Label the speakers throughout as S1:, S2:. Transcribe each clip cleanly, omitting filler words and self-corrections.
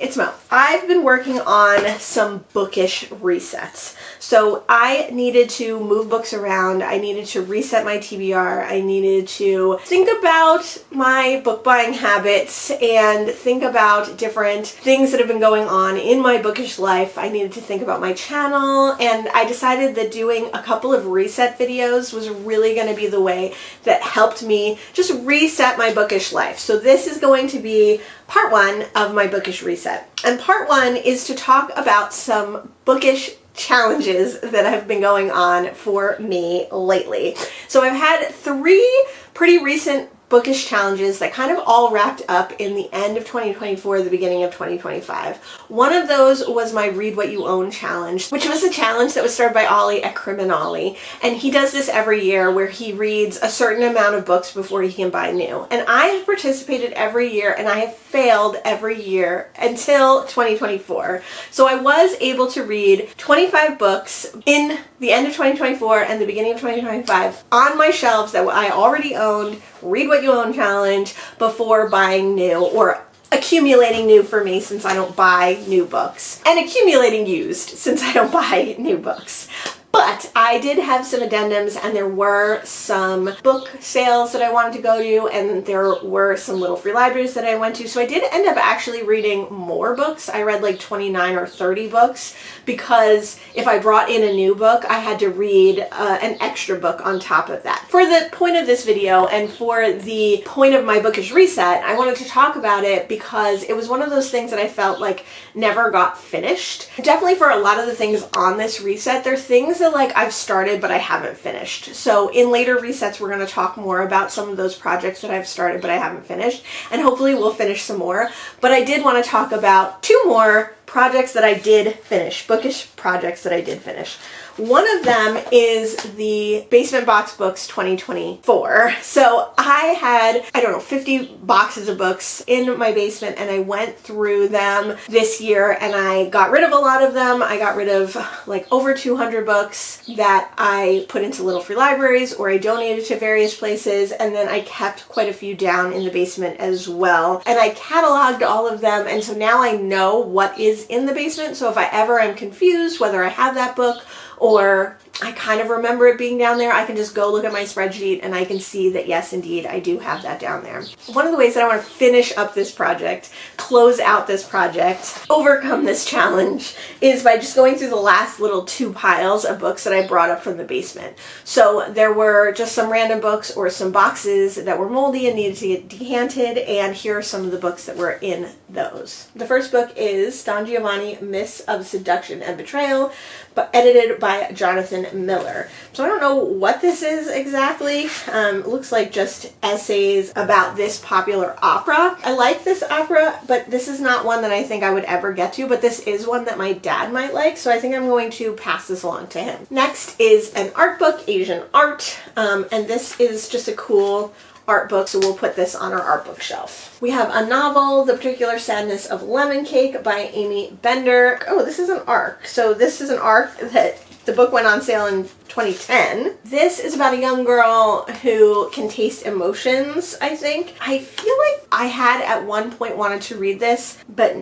S1: it's Mo. I've been working on some Bookish resets. So I needed to move books around, I needed to reset my TBR, I needed to think about my book buying habits and think about different things that have been going on in my bookish life. I needed to think about my channel, and I decided that doing a couple of reset videos was really going to be the way that helped me just reset my bookish life. So this is going to be part one of my bookish reset. And part one is to talk about some bookish challenges that have been going on for me lately. So I've had 3 pretty recent bookish challenges that kind of all wrapped up in the end of 2024, the beginning of 2025. One of those was my Read What You Own challenge, which was a challenge that was started by Ollie at Criminali. And he does this every year where he reads a certain amount of books before he can buy new. And I have participated every year and I have failed every year until 2024. So I was able to read 25 books in the end of 2024 and the beginning of 2025 on my shelves that I already owned, Read What You Own challenge, before buying new, or accumulating new for me since I don't buy new books, and accumulating used since I don't buy new books. But I did have some addendums, and there were some book sales that I wanted to go to, and there were some little free libraries that I went to. So I did end up actually reading more books. I read like 29 or 30 books because if I brought in a new book, I had to read an extra book on top of that. For the point of this video and for the point of my bookish reset, I wanted to talk about it because it was one of those things that I felt like never got finished. Definitely for a lot of the things on this reset, there are things that like I've started but I haven't finished. So in later resets we're going to talk more about some of those projects that I've started but I haven't finished, and hopefully we'll finish some more. But I did want to talk about 2 more projects that I did finish, bookish projects that I did finish. One of them is the Basement Box Books 2024. So I had, I don't know, 50 boxes of books in my basement, and I went through them this year and I got rid of a lot of them. I got rid of like over 200 books that I put into little free libraries or I donated to various places, and then I kept quite a few down in the basement as well. And I cataloged all of them, and so now I know what is in the basement. So if I ever am confused whether I have that book or I kind of remember it being down there, I can just go look at my spreadsheet and I can see that yes, indeed, I do have that down there. One of the ways that I want to finish up this project, close out this project, overcome this challenge, is by just going through the last little 2 piles of books that I brought up from the basement. So there were just some random books or some boxes that were moldy and needed to get decanted, and here are some of the books that were in those. The first book is Don Giovanni, Myths of Seduction and Betrayal, but edited by Jonathan Miller. So I don't know what this is exactly. It looks like just essays about this popular opera. I like this opera, but this is not one that I think I would ever get to, but this is one that my dad might like, so I think I'm going to pass this along to him. Next is an art book, Asian art, and this is just a cool art book, so we'll put this on our art book shelf. We have a novel, The Particular Sadness of Lemon Cake by Amy Bender. Oh, this is an ARC. So this is an ARC that the book went on sale in 2010. This is about a young girl who can taste emotions, I think. I feel like I had at one point wanted to read this, but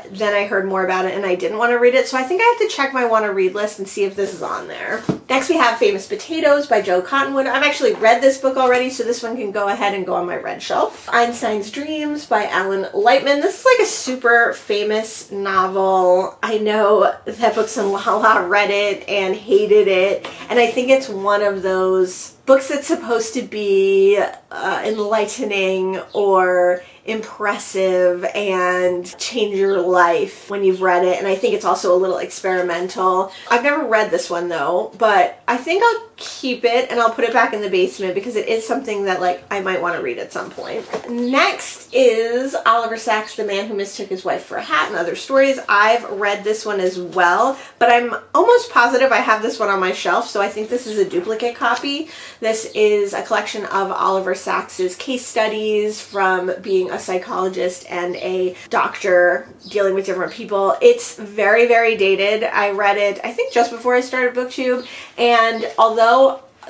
S1: then I heard more about it and I didn't want to read it, so I think I have to check my want to read list and see if this is on there. Next we have Famous Potatoes by Joe Cottonwood. I've actually read this book already, so this one can go ahead and go on my red shelf. Einstein's Dreams by Alan Lightman. This is like a super famous novel. I know that Books and Lala read it and hated it, and I think it's one of those books that's supposed to be enlightening or impressive and change your life when you've read it, and I think it's also a little experimental. I've never read this one though, but I think I'll keep it and I'll put it back in the basement because it is something that like I might want to read at some point. Next is Oliver Sacks' The Man Who Mistook His Wife for a Hat and Other Stories. I've read this one as well, but I'm almost positive I have this one on my shelf, so I think this is a duplicate copy. This is a collection of Oliver Sacks's case studies from being a psychologist and a doctor dealing with different people. It's very, very dated. I read it, I think, just before I started BookTube, and although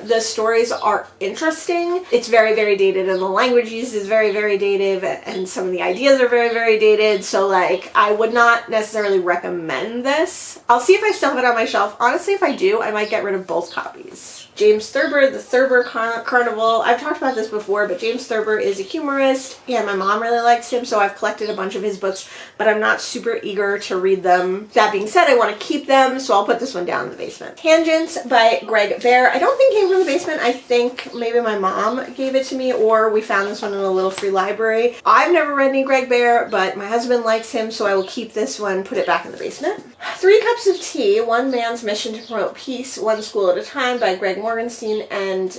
S1: The stories are interesting. It's very, very dated, and the language used is very, very dated, and some of the ideas are very, very dated. So like, I would not necessarily recommend this. I'll see if I still have it on my shelf. Honestly, if I do, I might get rid of both copies. James Thurber, The Thurber Carnival. I've talked about this before, but James Thurber is a humorist, and my mom really likes him, so I've collected a bunch of his books, but I'm not super eager to read them. That being said, I want to keep them, so I'll put this one down in the basement. Tangents by Greg Bear. I don't think it came from the basement. I think maybe my mom gave it to me, or we found this one in a little free library. I've never read any Greg Bear, but my husband likes him, so I will keep this one, put it back in the basement. 3 Cups of Tea, One Man's Mission to Promote Peace, One School at a Time by Greg Mortenson and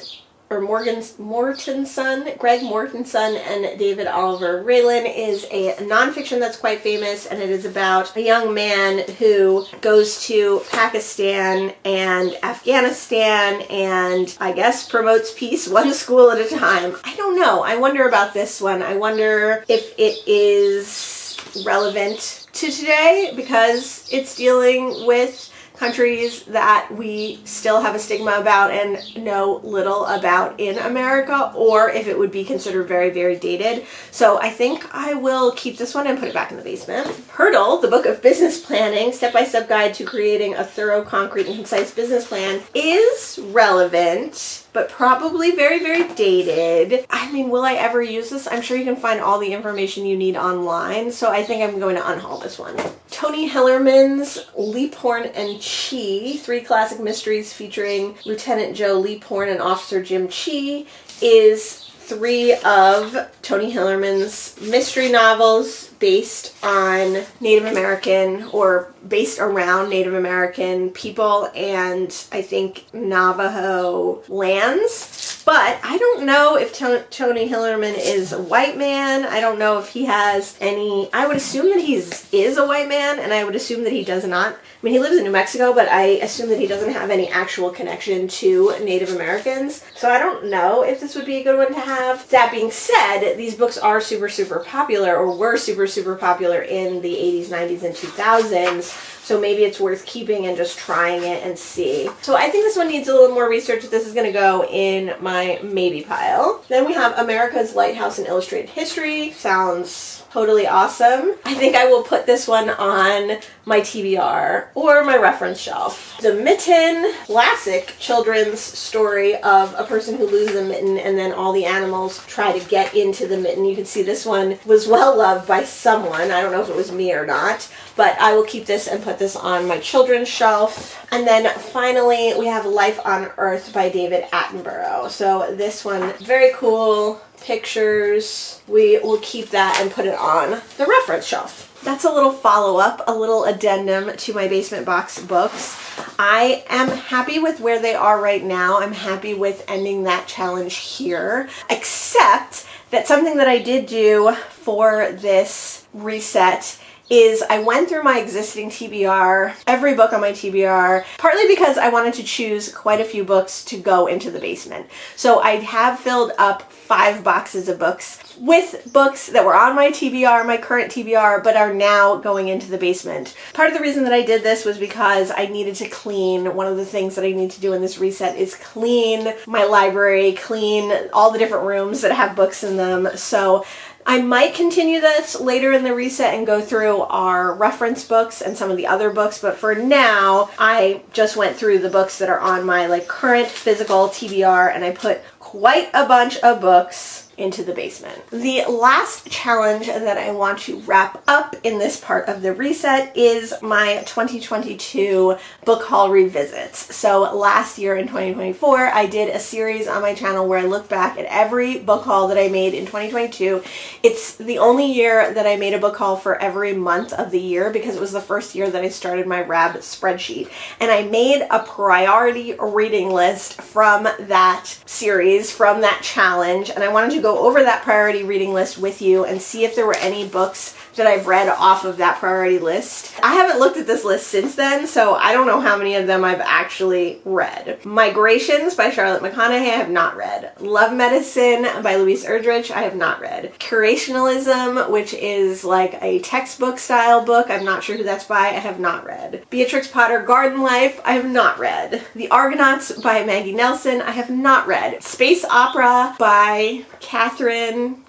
S1: David Oliver Raylan is a nonfiction that's quite famous, and it is about a young man who goes to Pakistan and Afghanistan and I guess promotes peace one school at a time. I don't know. I wonder about this one. I wonder if it is relevant to today because it's dealing with countries that we still have a stigma about and know little about in America, or if it would be considered very, very dated. So I think I will keep this one and put it back in the basement. Hurdle, the book of business planning, step-by-step guide to creating a thorough, concrete, and concise business plan, is relevant, but probably very, very dated. I mean, will I ever use this? I'm sure you can find all the information you need online, so I think I'm going to unhaul this one. Tony Hillerman's Leaphorn and Chi, 3 classic mysteries featuring Lieutenant Joe Leaphorn and Officer Jim Chi, is 3 of Tony Hillerman's mystery novels based on Native American, or based around Native American people and I think Navajo lands. But I don't know if Tony Hillerman is a white man. I don't know if he has any... I would assume that he is a white man, and I would assume that he does not. I mean, he lives in New Mexico, but I assume that he doesn't have any actual connection to Native Americans. So I don't know if this would be a good one to have. That being said, these books are super, super popular, or were super, super popular in the 80s, 90s, and 2000s. So maybe it's worth keeping and just trying it and see. So I think this one needs a little more research. This is going to go in my maybe pile. Then we have America's Lighthouse in Illustrated History. Sounds totally awesome. I think I will put this one on my TBR or my reference shelf. The Mitten, classic children's story of a person who loses a mitten and then all the animals try to get into the mitten. You can see this one was well loved by someone. I don't know if it was me or not, but I will keep this and put this on my children's shelf. And then finally we have Life on Earth by David Attenborough. So this one, very cool pictures. We will keep that and put it on the reference shelf. That's a little follow-up, a little addendum to my basement box books. I am happy with where they are right now. I'm happy with ending that challenge here, except that something that I did do for this reset is I went through my existing TBR, every book on my TBR, partly because I wanted to choose quite a few books to go into the basement. So I have filled up 5 boxes of books with books that were on my TBR, my current TBR, but are now going into the basement. Part of the reason that I did this was because I needed to clean. One of the things that I need to do in this reset is clean my library, clean all the different rooms that have books in them. So I might continue this later in the reset and go through our reference books and some of the other books, but for now, I just went through the books that are on my current physical TBR, and I put quite a bunch of books into the basement. The last challenge that I want to wrap up in this part of the reset is my 2022 book haul revisits. So last year in 2024, I did a series on my channel where I looked back at every book haul that I made in 2022. It's the only year that I made a book haul for every month of the year because it was the first year that I started my RAB spreadsheet. And I made a priority reading list from that series, from that challenge, and I wanted to go over that priority reading list with you and see if there were any books that I've read off of that priority list. I haven't looked at this list since then, so I don't know how many of them I've actually read. Migrations by Charlotte McConaughey, I have not read. Love Medicine by Louise Erdrich, I have not read. Curationalism, which is like a textbook style book, I'm not sure who that's by, I have not read. Beatrix Potter Garden Life, I have not read. The Argonauts by Maggie Nelson, I have not read. Space Opera by Catherine,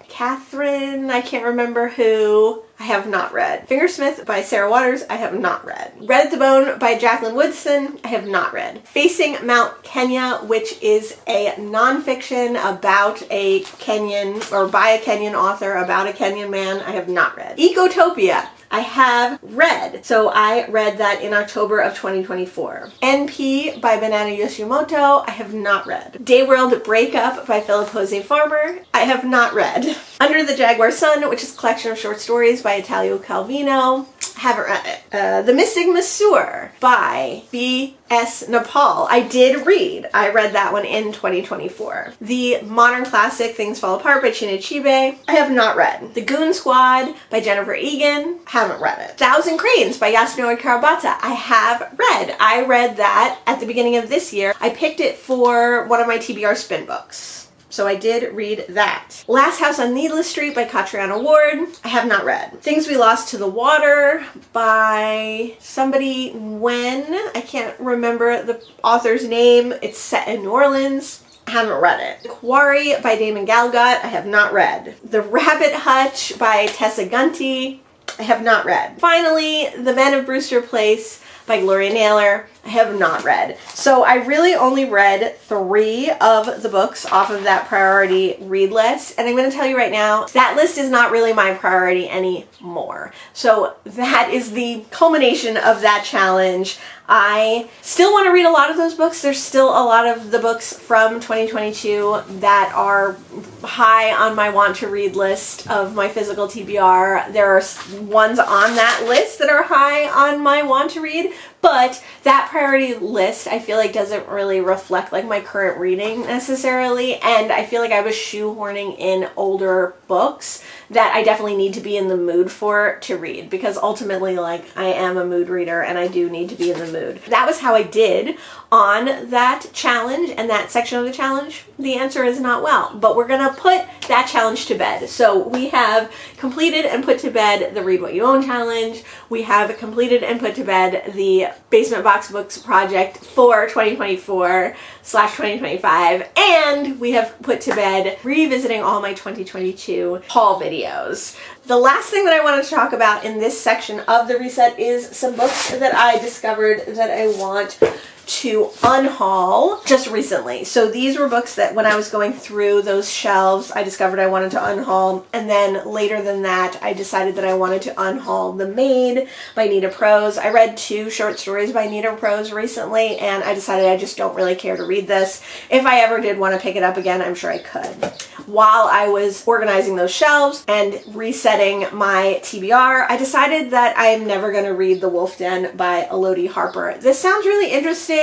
S1: I can't remember who, I have not read. Fingersmith by Sarah Waters, I have not read. Red at the Bone by Jacqueline Woodson, I have not read. Facing Mount Kenya, which is a nonfiction about a Kenyan, or by a Kenyan author, about a Kenyan man, I have not read. Ecotopia, I have read. So I read that in October of 2024. NP by Banana Yoshimoto, I have not read. Dayworld Breakup by Philip Jose Farmer, I have not read. Under the Jaguar Sun, which is a collection of short stories by Italio Calvino, haven't read it. The Mystic Masseur by B.S. Nepal, I did read. I read that one in 2024. The modern classic Things Fall Apart by Chinichibe, I have not read. The Goon Squad by Jennifer Egan, haven't read it. Thousand Cranes by Yasunori Karabata, I have read. I read that at the beginning of this year. I picked it for one of my TBR spin books. So I did read that. Last House on Needless Street by Catriona Ward, I have not read. Things We Lost to the Water by somebody when, I can't remember the author's name. It's set in New Orleans. I haven't read it. Quarry by Damon Galgut, I have not read. The Rabbit Hutch by Tessa Gunty, I have not read. Finally, The Men of Brewster Place by Gloria Naylor, I have not read. So I really only read 3 of the books off of that priority read list. And I'm going to tell you right now, that list is not really my priority anymore. So that is the culmination of that challenge. I still want to read a lot of those books. There's still a lot of the books from 2022 that are high on my want to read list of my physical TBR. There are ones on that list that are high on my want to read, but that priority list I feel like doesn't really reflect like my current reading necessarily, and I feel like I was shoehorning in older books that I definitely need to be in the mood for to read, because ultimately like I am a mood reader and I do need to be in the mood. That was how I did on that challenge and that section of the challenge. The answer is not well, but we're gonna put that challenge to bed. So we have completed and put to bed the Read What You Own challenge. We have completed and put to bed the Basement Box Books project for 2024/2025, and we have put to bed revisiting all my 2022 haul videos. The last thing that I wanted to talk about in this section of the reset is some books that I discovered that I want to unhaul just recently. So these were books that when I was going through those shelves, I discovered I wanted to unhaul, and then later than that, I decided that I wanted to unhaul The Maid by Nita Prose. I read 2 short stories by Nita Prose recently, and I decided I just don't really care to read this. If I ever did want to pick it up again, I'm sure I could. While I was organizing those shelves and resetting my TBR, I decided that I am never going to read The Wolf Den by Elodie Harper. This sounds really interesting.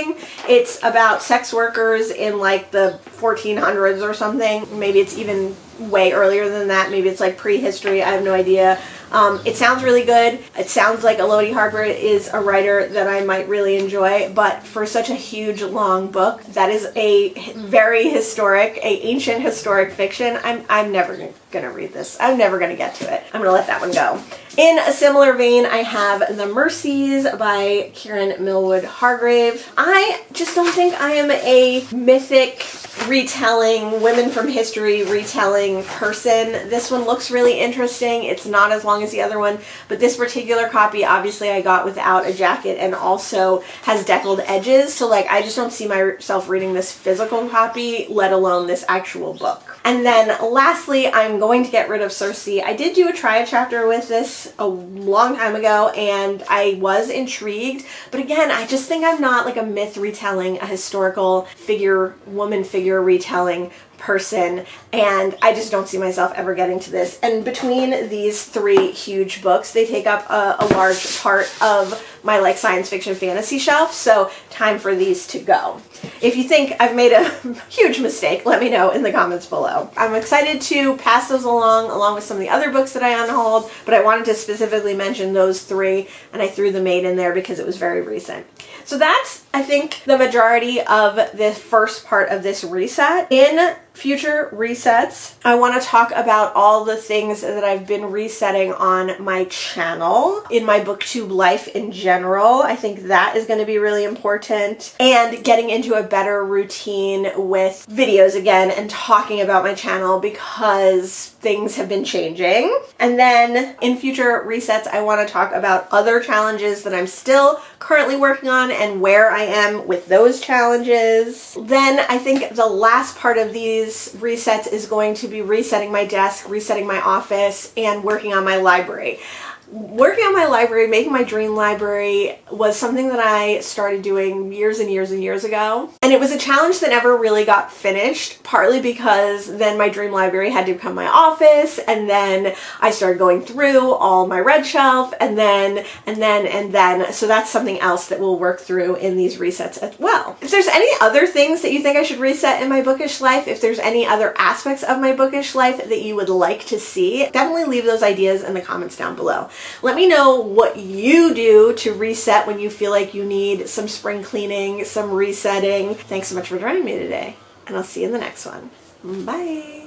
S1: It's about sex workers in like the 1400s or something. Maybe it's even way earlier than that. Maybe it's like prehistory. I have no idea. It sounds really good. It sounds like Elodie Harper is a writer that I might really enjoy, but for such a huge, long book, that is a very historic, ancient historic fiction, I'm never gonna read this. I'm never gonna get to it. I'm gonna let that one go. In a similar vein, I have The Mercies by Kieran Millwood Hargrave. I just don't think I am a mythic retelling, women from history retelling person. This one looks really interesting. It's not as long as the other one, but this particular copy obviously I got without a jacket and also has deckled edges, so like I just don't see myself reading this physical copy, let alone this actual book. And then lastly, I'm going to get rid of Circe. I did do a try a chapter with this a long time ago and I was intrigued, but again, I just think I'm not like a myth retelling, a historical figure, woman figure retelling person, and I just don't see myself ever getting to this. And between these 3 huge books, they take up a large part of my like science fiction fantasy shelf, so time for these to go. If you think I've made a huge mistake, let me know in the comments below. I'm excited to pass those along with some of the other books that I unhauled, but I wanted to specifically mention those 3, and I threw The Maid in there because it was very recent. So that's, I think, the majority of the first part of this reset. In future resets, I want to talk about all the things that I've been resetting on my channel, in my booktube life in general. I think that is going to be really important, and getting into a better routine with videos again and talking about my channel because things have been changing. And then in future resets, I want to talk about other challenges that I'm still currently working on and where I am with those challenges. Then I think the last part of these resets is going to be resetting my desk, resetting my office, and working on my library. Working on my library, making my dream library, was something that I started doing years and years and years ago. And it was a challenge that never really got finished, partly because then my dream library had to become my office, and then I started going through all my red shelf, and then. So that's something else that we'll work through in these resets as well. If there's any other things that you think I should reset in my bookish life, if there's any other aspects of my bookish life that you would like to see, definitely leave those ideas in the comments down below. Let me know what you do to reset when you feel like you need some spring cleaning, some resetting. Thanks so much for joining me today, and I'll see you in the next one. Bye.